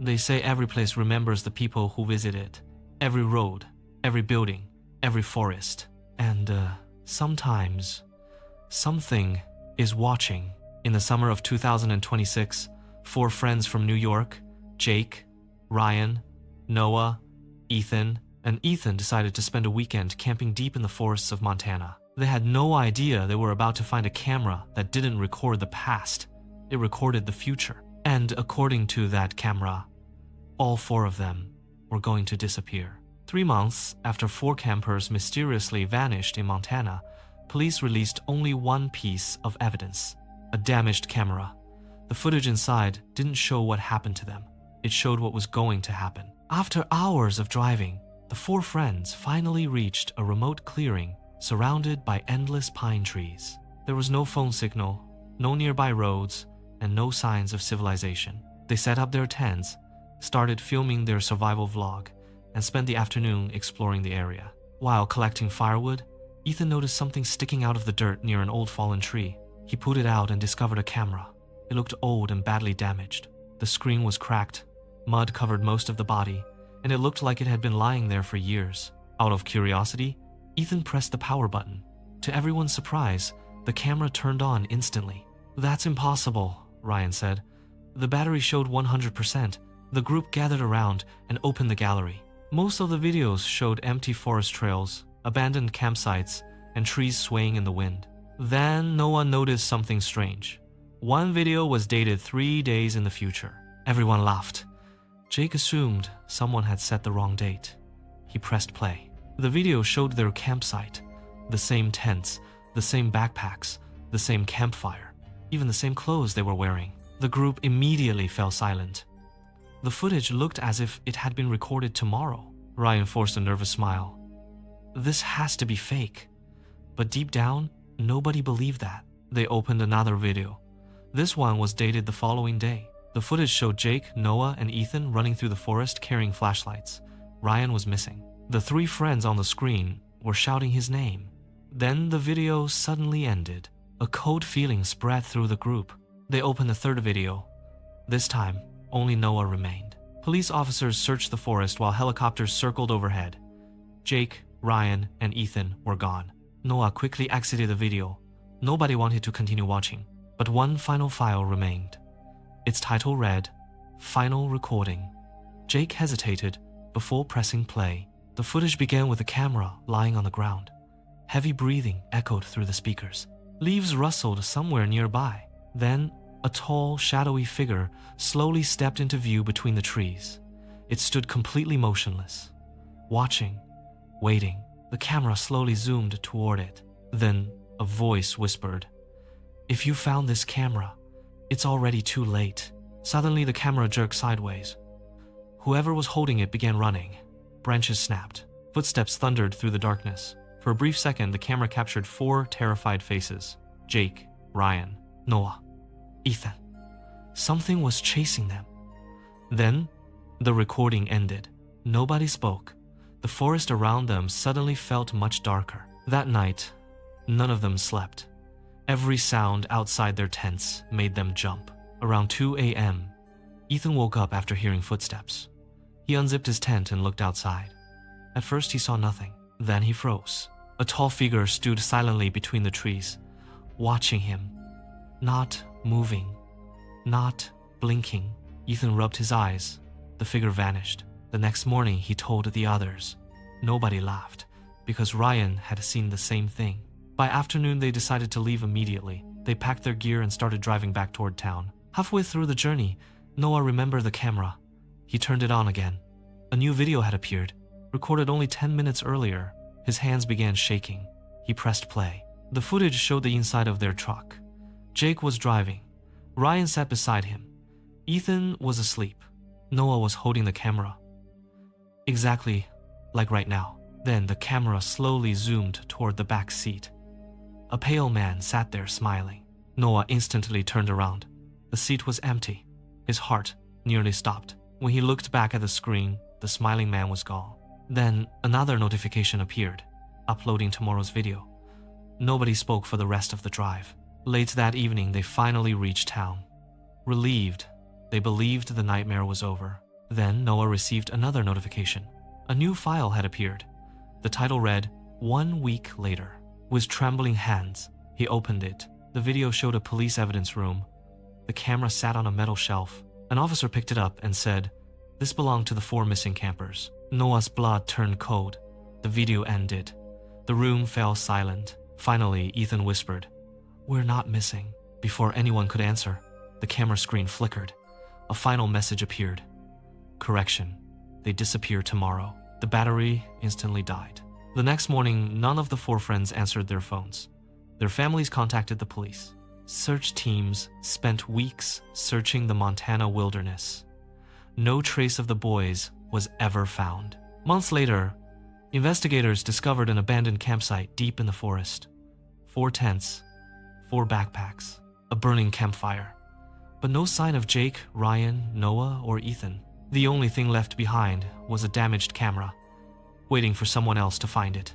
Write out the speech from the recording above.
They say every place remembers the people who visit it. Every road, every building, every forest. And sometimes, something is watching. In the summer of 2026, 4 friends from New York, Jake, Ryan, Noah, Ethan, and Ethan decided to spend a weekend camping deep in the forests of Montana. They had no idea they were about to find a camera that didn't record the past. It recorded the future. And according to that camera, all 4 of them were going to disappear. 3 months after 4 campers mysteriously vanished in Montana, police released only one piece of evidence: a damaged camera. The footage inside didn't show what happened to them. It showed what was going to happen. After hours of driving, the 4 friends finally reached a remote clearing surrounded by endless pine trees. There was no phone signal, no nearby roads, and no signs of civilization. They set up their tents, started filming their survival vlog, and spent the afternoon exploring the area. While collecting firewood, Ethan noticed something sticking out of the dirt near an old fallen tree. He pulled it out and discovered a camera. It looked old and badly damaged. The screen was cracked, mud covered most of the body, and it looked like it had been lying there for years. Out of curiosity, Ethan pressed the power button. To everyone's surprise, the camera turned on instantly. "That's impossible," Ryan said. The battery showed 100%. The group gathered around and opened the gallery. Most of the videos showed empty forest trails, abandoned campsites, and trees swaying in the wind. Then Noah noticed something strange. One video was dated 3 days in the future. Everyone laughed. Jake assumed someone had set the wrong date. He pressed play. The video showed their campsite, the same tents, the same backpacks, the same campfire, even the same clothes they were wearing. The group immediately fell silent. The footage looked as if it had been recorded tomorrow. Ryan forced a nervous smile. This has to be fake. But deep down, nobody believed that. They opened another video. This one was dated the following day. The footage showed Jake, Noah, and Ethan running through the forest carrying flashlights. Ryan was missing. The 3 friends on the screen were shouting his name. Then the video suddenly ended. A cold feeling spread through the group. They opened a third video. This time, only Noah remained. Police officers searched the forest while helicopters circled overhead. Jake, Ryan, and Ethan were gone. Noah quickly exited the video. Nobody wanted to continue watching, but one final file remained. Its title read, "Final Recording." Jake hesitated before pressing play. The footage began with the camera lying on the ground. Heavy breathing echoed through the speakers. Leaves rustled somewhere nearby. Then, a tall, shadowy figure slowly stepped into view between the trees. It stood completely motionless, watching, waiting. The camera slowly zoomed toward it. Then, a voice whispered, "If you found this camera, it's already too late." Suddenly, the camera jerked sideways. Whoever was holding it began running. Branches snapped. Footsteps thundered through the darkness. For a brief second, the camera captured 4 terrified faces: Jake, Ryan, Noah, Ethan. Something was chasing them. Then, the recording ended. Nobody spoke. The forest around them suddenly felt much darker. That night, none of them slept. Every sound outside their tents made them jump. Around 2 a.m., Ethan woke up after hearing footsteps. He unzipped his tent and looked outside. At first, he saw nothing. Then he froze. A tall figure stood silently between the trees, watching him, not moving, not blinking. Ethan rubbed his eyes. The figure vanished. The next morning, he told the others. Nobody laughed, because Ryan had seen the same thing. By afternoon, they decided to leave immediately. They packed their gear and started driving back toward town. Halfway through the journey, Noah remembered the camera. He turned it on again. A new video had appeared, recorded only 10 minutes earlier. His hands began shaking. He pressed play. The footage showed the inside of their truck. Jake was driving. Ryan sat beside him. Ethan was asleep. Noah was holding the camera. Exactly like right now. Then the camera slowly zoomed toward the back seat. A pale man sat there smiling. Noah instantly turned around. The seat was empty. His heart nearly stopped. When he looked back at the screen, the smiling man was gone. Then another notification appeared, uploading tomorrow's video. Nobody spoke for the rest of the drive. Late that evening, they finally reached town. Relieved, they believed the nightmare was over. Then Noah received another notification. A new file had appeared. The title read, 1 week later. With trembling hands, he opened it. The video showed a police evidence room. The camera sat on a metal shelf. An officer picked it up and said, "This belonged to the 4 missing campers." Noah's blood turned cold. The video ended. The room fell silent. Finally, Ethan whispered, "We're not missing." Before anyone could answer, the camera screen flickered. A final message appeared. Correction. They disappear tomorrow. The battery instantly died. The next morning, none of the 4 friends answered their phones. Their families contacted the police. Search teams spent weeks searching the Montana wilderness. No trace of the boys was ever found. Months later, investigators discovered an abandoned campsite deep in the forest. 4 tents, 4 backpacks, a burning campfire. But no sign of Jake, Ryan, Noah, or Ethan. The only thing left behind was a damaged camera, waiting for someone else to find it.